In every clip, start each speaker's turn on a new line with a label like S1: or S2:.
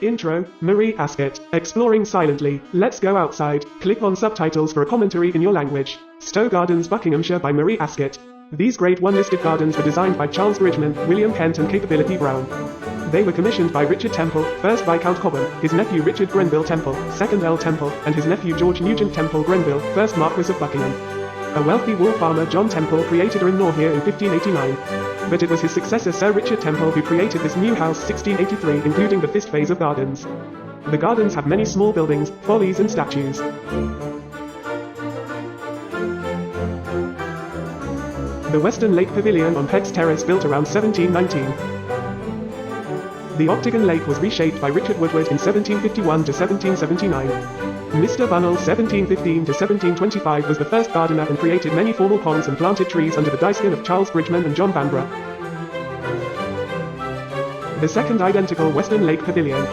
S1: Intro, Marie Ascot, Exploring Silently, Let's Go Outside, click on subtitles for a commentary in your language. Stowe Gardens, Buckinghamshire by Marie Ascot. These Grade 1 listed gardens were designed by Charles Bridgman, William Kent and Capability Brown. They were commissioned by Richard Temple, 1st Viscount Cobham, his nephew Richard Grenville Temple, 2nd Earl Temple, and his nephew George Nugent Temple Grenville, 1st Marquess of Buckingham. A wealthy wool farmer, John Temple, created a mill here in 1589. But it was his successor Sir Richard Temple who created this new house 1683, including the first phase of gardens. The gardens have many small buildings, follies and statues. The Western Lake Pavilion on Pegg's Terrace, built around 1719. The Octagon Lake was reshaped by Richard Woodward in 1751 to 1779. Mr. Bunnell 1715 to 1725 was the first gardener and created many formal ponds and planted trees under the dyskin of Charles Bridgman and John Vanbrugh. The second identical Western Lake Pavilion.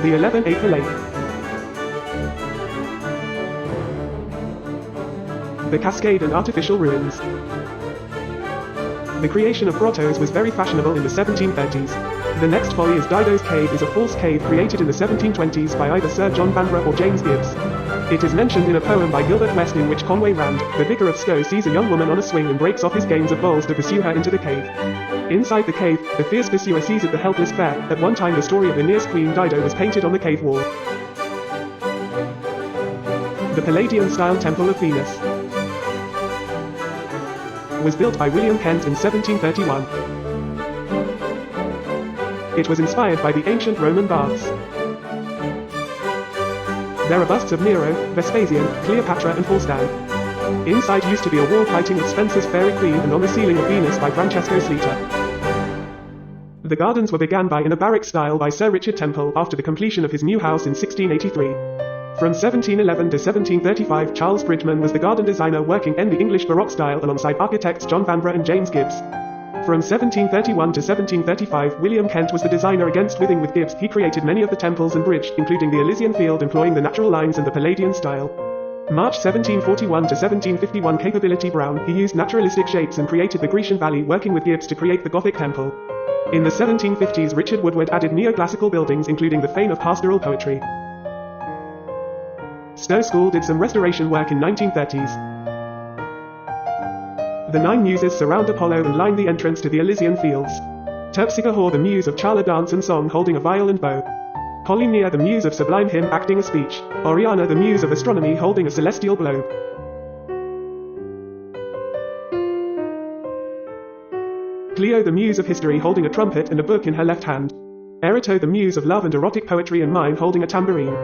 S1: The 11-acre lake. The cascade and artificial ruins. The creation of grottos was very fashionable in the 1730s. The next folly is Didos Cave is a false cave created in the 1720s by either Sir John Vanbrugh or James Gibbs. It is mentioned in a poem by Gilbert West in which Conway Rand, the vicar of Stowe, sees a young woman on a swing and breaks off his games of bowls to pursue her into the cave. Inside the cave, the fierce pursuer seizes the helpless fair. At one time the story of Aeneas' queen Dido was painted on the cave wall. The Palladian-style Temple of Venus was built by William Kent in 1731. It was inspired by the ancient Roman baths. There are busts of Nero, Vespasian, Cleopatra and Falstaff. Inside used to be a wall painting of Spenser's Fairy Queen and on the ceiling of Venus by Francesco Slita. The gardens were begun in a barrack style by Sir Richard Temple after the completion of his new house in 1683. From 1711 to 1735 Charles Bridgman was the garden designer working in the English Baroque style alongside architects John Vanbrugh and James Gibbs. From 1731 to 1735 William Kent was the designer against Withing with Gibbs. He created many of the temples and bridge, including the Elysian Field employing the natural lines and the Palladian style. March 1741 to 1751 Capability Brown, he used naturalistic shapes and created the Grecian Valley working with Gibbs to create the Gothic temple. In the 1750s Richard Woodward added neoclassical buildings including the fane of pastoral poetry. Stowe School did some restoration work in 1930s. The 9 Muses surround Apollo and line the entrance to the Elysian Fields. Terpsicohore, the muse of Chala dance and song holding a viol and bow. Polyhmnia, the muse of sublime hymn acting a speech. Oriana, the muse of astronomy holding a celestial globe. Clio, the muse of history holding a trumpet and a book in her left hand. Erato, the muse of love and erotic poetry and mime holding a tambourine.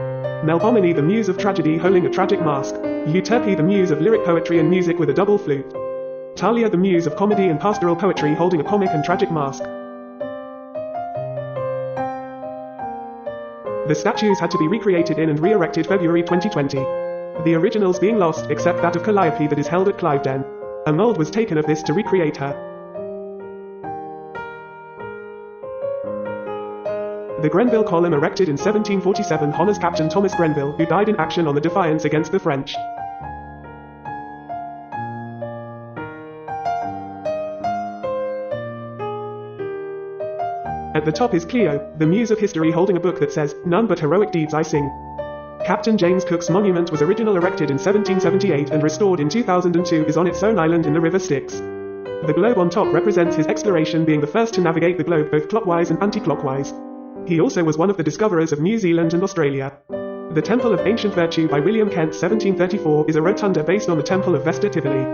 S1: Melpomene, the muse of tragedy holding a tragic mask. Euterpe, the muse of lyric poetry and music with a double flute. Thalia, the muse of comedy and pastoral poetry holding a comic and tragic mask. The statues had to be recreated in and re-erected February 2020. The originals being lost except that of Calliope that is held at Cliveden. A mold was taken of this to recreate her. The Grenville Column erected in 1747 honors Captain Thomas Grenville, who died in action on the Defiance against the French. At the top is Clio, the muse of history holding a book that says, "None but heroic deeds I sing." Captain James Cook's monument was originally erected in 1778 and restored in 2002 is on its own island in the River Styx. The globe on top represents his exploration being the first to navigate the globe both clockwise and anti-clockwise. He also was one of the discoverers of New Zealand and Australia. The Temple of Ancient Virtue by William Kent 1734 is a rotunda based on the Temple of Vesta Tivoli.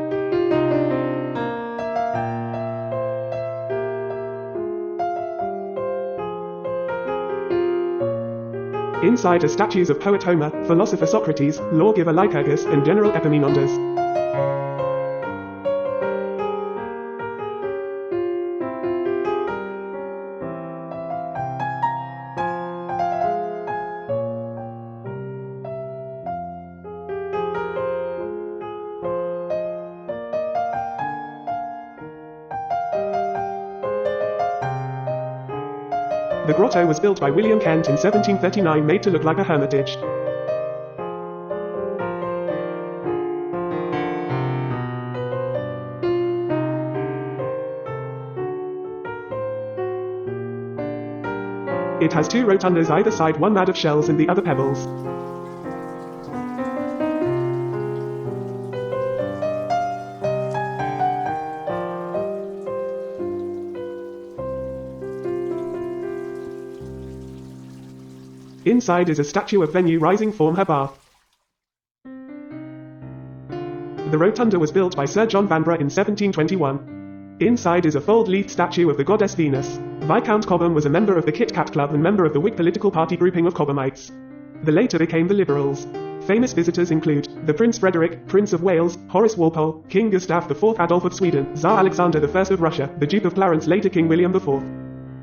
S1: Inside are statues of poet Homer, philosopher Socrates, lawgiver Lycurgus, and General Epaminondas. The grotto was built by William Kent in 1739, made to look like a hermitage. It has 2 rotundas either side, one made of shells and the other pebbles. Inside is a statue of Venue rising from her bath. The rotunda was built by Sir John Vanbrugh in 1721. Inside is a fold-leafed statue of the goddess Venus. Viscount Cobham was a member of the Kit Kat Club and member of the Whig political party grouping of Cobhamites. The later became the Liberals. Famous visitors include the Prince Frederick, Prince of Wales, Horace Walpole, King Gustav IV Adolf of Sweden, Tsar Alexander I of Russia, the Duke of Clarence, later King William IV.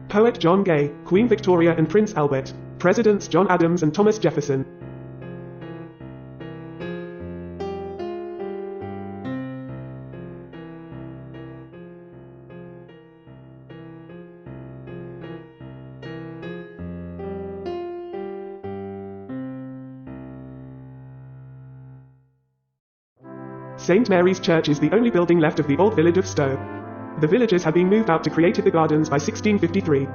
S1: Poet John Gay, Queen Victoria and Prince Albert. Presidents John Adams and Thomas Jefferson. St. Mary's Church is the only building left of the old village of Stowe. The villagers had been moved out to create the gardens by 1653.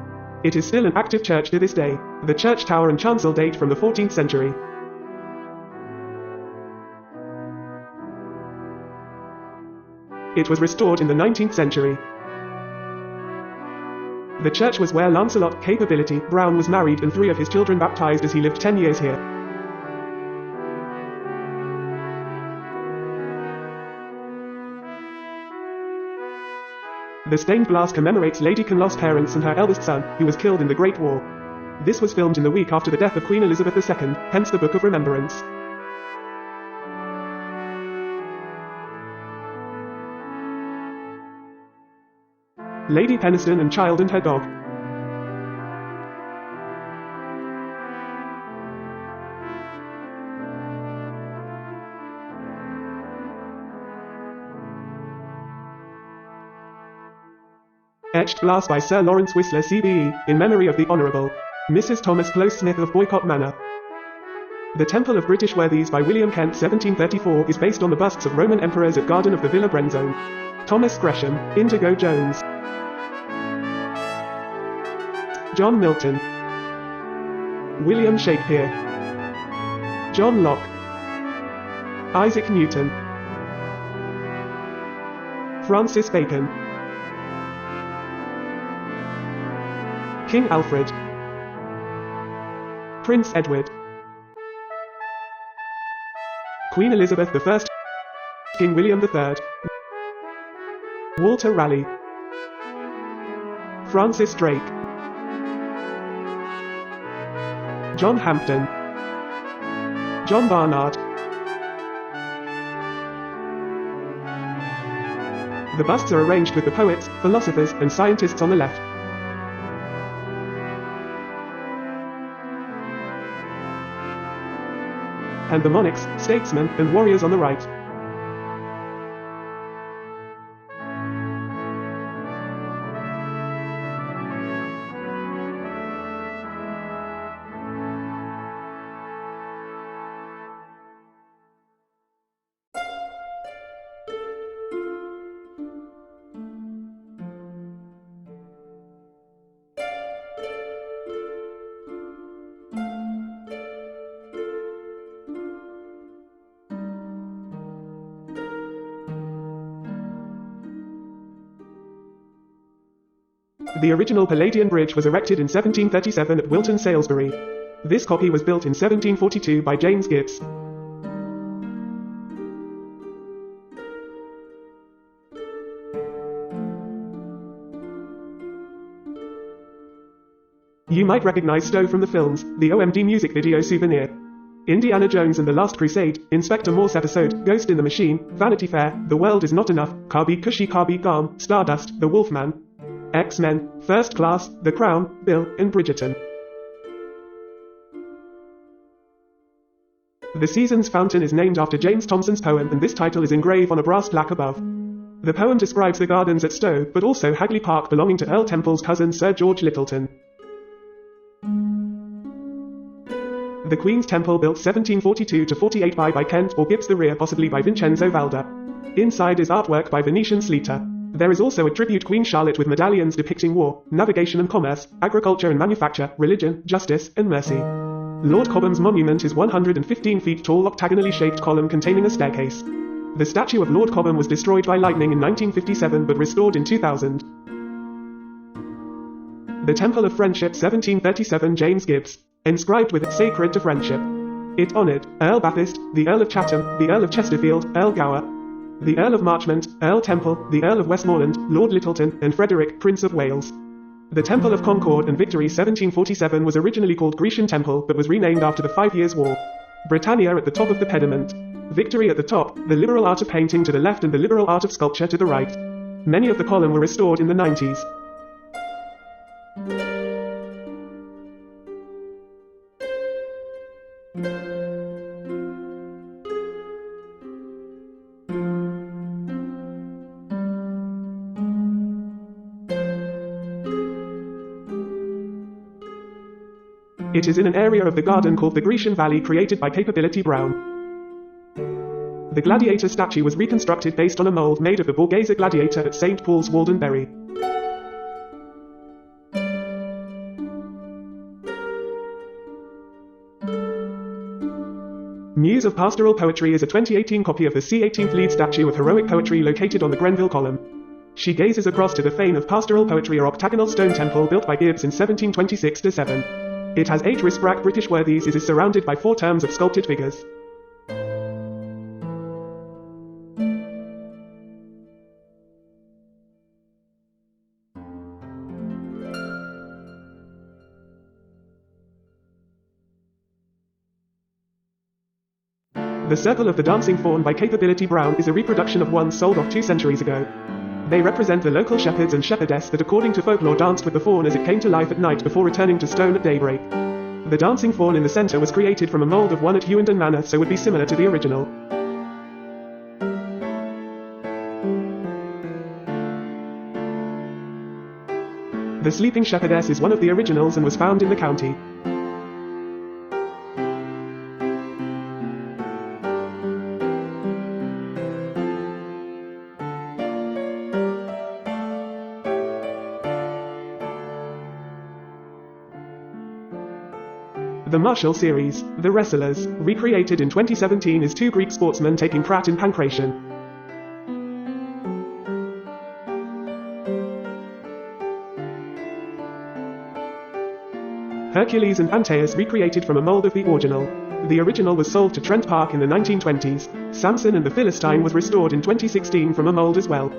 S1: It is still an active church to this day. The church tower and chancel date from the 14th century. It was restored in the 19th century. The church was where Lancelot Capability Brown was married and 3 of his children baptized as he lived 10 years here. The stained glass commemorates Lady Conlo's parents and her eldest son, who was killed in the Great War. This was filmed in the week after the death of Queen Elizabeth II, hence the Book of Remembrance. Lady Peniston and child and her dog. Etched glass by Sir Lawrence Whistler CBE, in memory of the Honourable Mrs. Thomas Close Smith of Boycott Manor. The Temple of British Worthies by William Kent 1734 is based on the busts of Roman emperors at Garden of the Villa Brenzone. Thomas Gresham, Indigo Jones. John Milton. William Shakespeare. John Locke. Isaac Newton. Francis Bacon. King Alfred. Prince Edward. Queen Elizabeth I. King William III. Walter Raleigh. Francis Drake. John Hampden. John Barnard. The busts are arranged with the poets, philosophers, and scientists on the left. And the monarchs, statesmen, and warriors on the right. The original Palladian Bridge was erected in 1737 at Wilton, Salisbury. This copy was built in 1742 by James Gibbs. You might recognize Stowe from the films, the OMD music video Souvenir, Indiana Jones and the Last Crusade, Inspector Morse episode, Ghost in the Machine, Vanity Fair, The World Is Not Enough, Kabi Kushi Kabi Garm, Stardust, The Wolfman, X-Men, First Class, The Crown, Bill, and Bridgerton. The Seasons Fountain is named after James Thomson's poem, and this title is engraved on a brass plaque above. The poem describes the gardens at Stowe, but also Hagley Park belonging to Earl Temple's cousin Sir George Littleton. The Queen's Temple built 1742-48 by Kent or Gibbs the Rear, possibly by Vincenzo Valda. Inside is artwork by Venetian Sleater. There is also a tribute Queen Charlotte with medallions depicting war, navigation and commerce, agriculture and manufacture, religion, justice, and mercy. Lord Cobham's monument is 115 feet tall octagonally shaped column containing a staircase. The statue of Lord Cobham was destroyed by lightning in 1957 but restored in 2000. The Temple of Friendship 1737 James Gibbs, inscribed with Sacred to Friendship. It honoured Earl Bathurst, the Earl of Chatham, the Earl of Chesterfield, Earl Gower, the Earl of Marchmont, Earl Temple, the Earl of Westmoreland, Lord Littleton, and Frederick, Prince of Wales. The Temple of Concord and Victory 1747 was originally called Grecian Temple but was renamed after the 5 Years' War. Britannia at the top of the pediment. Victory at the top, the liberal art of painting to the left and the liberal art of sculpture to the right. Many of the column were restored in the 90s. It is in an area of the garden called the Grecian Valley created by Capability Brown. The gladiator statue was reconstructed based on a mould made of the Borghese gladiator at St. Paul's, Waldenbury. Muse of Pastoral Poetry is a 2018 copy of the c-18th lead statue of heroic poetry located on the Grenville Column. She gazes across to the fane of pastoral poetry, or octagonal stone temple built by Gibbs in 1726-7. It has 8 Risbrack British worthies. It is surrounded by 4 terms of sculpted figures. The Circle of the Dancing Faun by Capability Brown is a reproduction of one sold off 2 centuries ago. They represent the local shepherds and shepherdess that, according to folklore, danced with the faun as it came to life at night before returning to stone at daybreak. The dancing faun in the centre was created from a mould of one at Hewenden Manor, so would be similar to the original. The Sleeping Shepherdess is one of the originals and was found in the county. The Martial series, The Wrestlers, recreated in 2017, is 2 Greek sportsmen taking part in pankration. Hercules and Antaeus, recreated from a mold of the original. The original was sold to Trent Park in the 1920s. Samson and the Philistine was restored in 2016 from a mold as well.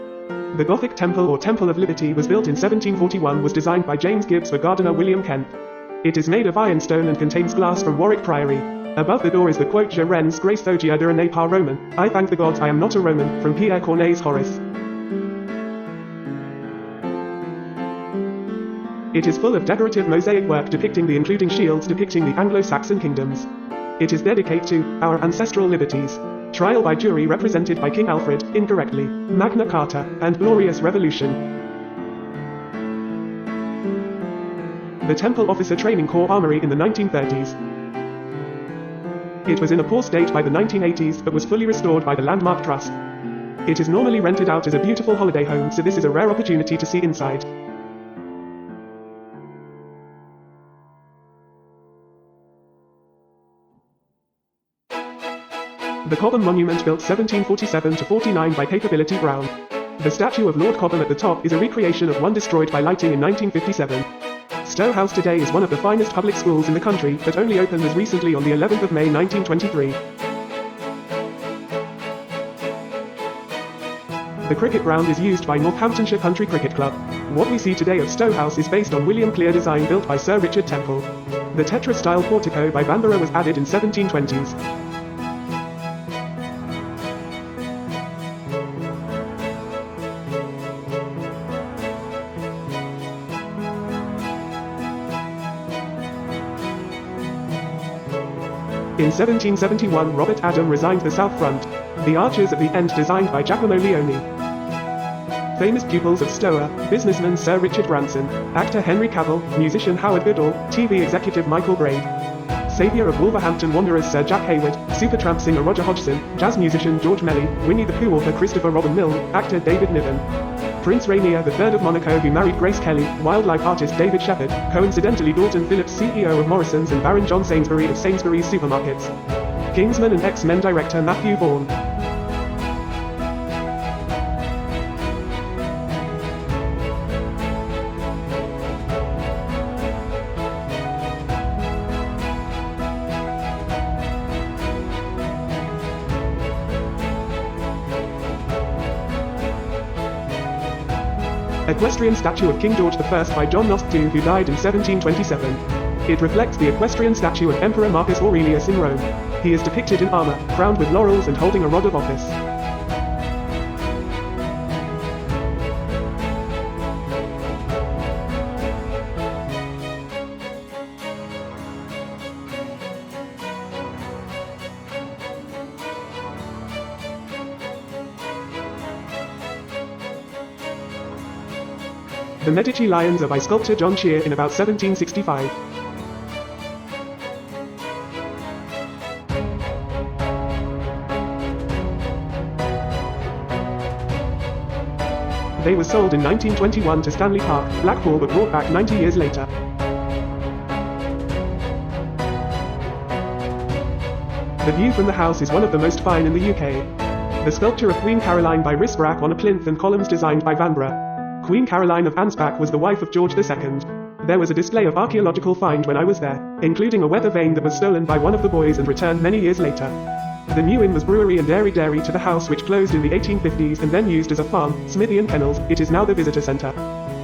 S1: The Gothic Temple, or Temple of Liberty, was built in 1741, was designed by James Gibbs for gardener William Kemp. It is made of ironstone and contains glass from Warwick Priory. Above the door is the quote, Je rens grace thogia de ne pas Roman, I thank the gods I am not a Roman, from Pierre Corneille's Horace. It is full of decorative mosaic work depicting including shields depicting the Anglo-Saxon kingdoms. It is dedicated to our ancestral liberties. Trial by jury represented by King Alfred, incorrectly, Magna Carta, and Glorious Revolution. The Temple Officer Training Corps Armory in the 1930s. It was in a poor state by the 1980s but was fully restored by the Landmark Trust. It is normally rented out as a beautiful holiday home, so this is a rare opportunity to see inside. The Cobham Monument, built 1747-49 by Capability Brown. The statue of Lord Cobham at the top is a recreation of one destroyed by lighting in 1957. Stowe House today is one of the finest public schools in the country, but only opened as recently on the 11th of May 1923. The cricket ground is used by Northamptonshire Country Cricket Club. What we see today of Stowe House is based on William Clear design built by Sir Richard Temple. The tetra-style portico by Vanbrugh was added in 1720s. In 1771, Robert Adam resigned the south front. The arches at the end designed by Giacomo Leone. Famous pupils of Stowe: businessman Sir Richard Branson, actor Henry Cavill, musician Howard Goodall, TV executive Michael Grade. Saviour of Wolverhampton Wanderers Sir Jack Hayward, Supertramp singer Roger Hodgson, jazz musician George Melly, Winnie the Pooh author Christopher Robin Milne, actor David Niven. Prince Rainier III of Monaco, who married Grace Kelly, wildlife artist David Shepherd, coincidentally Dalton Phillips, CEO of Morrison's, and Baron John Sainsbury of Sainsbury's Supermarkets. Kingsman and X-Men director Matthew Vaughn. Equestrian statue of King George I by John Nost II, who died in 1727. It reflects the equestrian statue of Emperor Marcus Aurelius in Rome. He is depicted in armor, crowned with laurels and holding a rod of office. The Medici Lions are by sculptor John Shear in about 1765. They were sold in 1921 to Stanley Park, Blackpool, but brought back 90 years later. The view from the house is one of the most fine in the UK. The sculpture of Queen Caroline by Risbrack on a plinth and columns designed by Vanbrugh. Queen Caroline of Ansbach was the wife of George II. There was a display of archaeological find when I was there, including a weather vane that was stolen by one of the boys and returned many years later. The New Inn was brewery and dairy to the house, which closed in the 1850s and then used as a farm, smithy and kennels. It is now the visitor centre.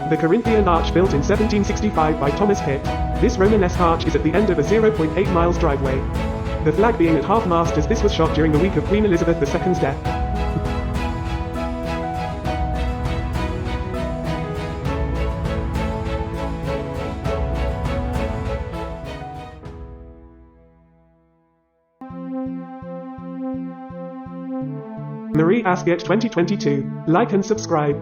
S1: The Corinthian Arch, built in 1765 by Thomas Pitt. This Romanesque arch is at the end of a 0.8 miles driveway. The flag being at half-mast, as this was shot during the week of Queen Elizabeth II's death. Marie Ascot 2022. Like and subscribe.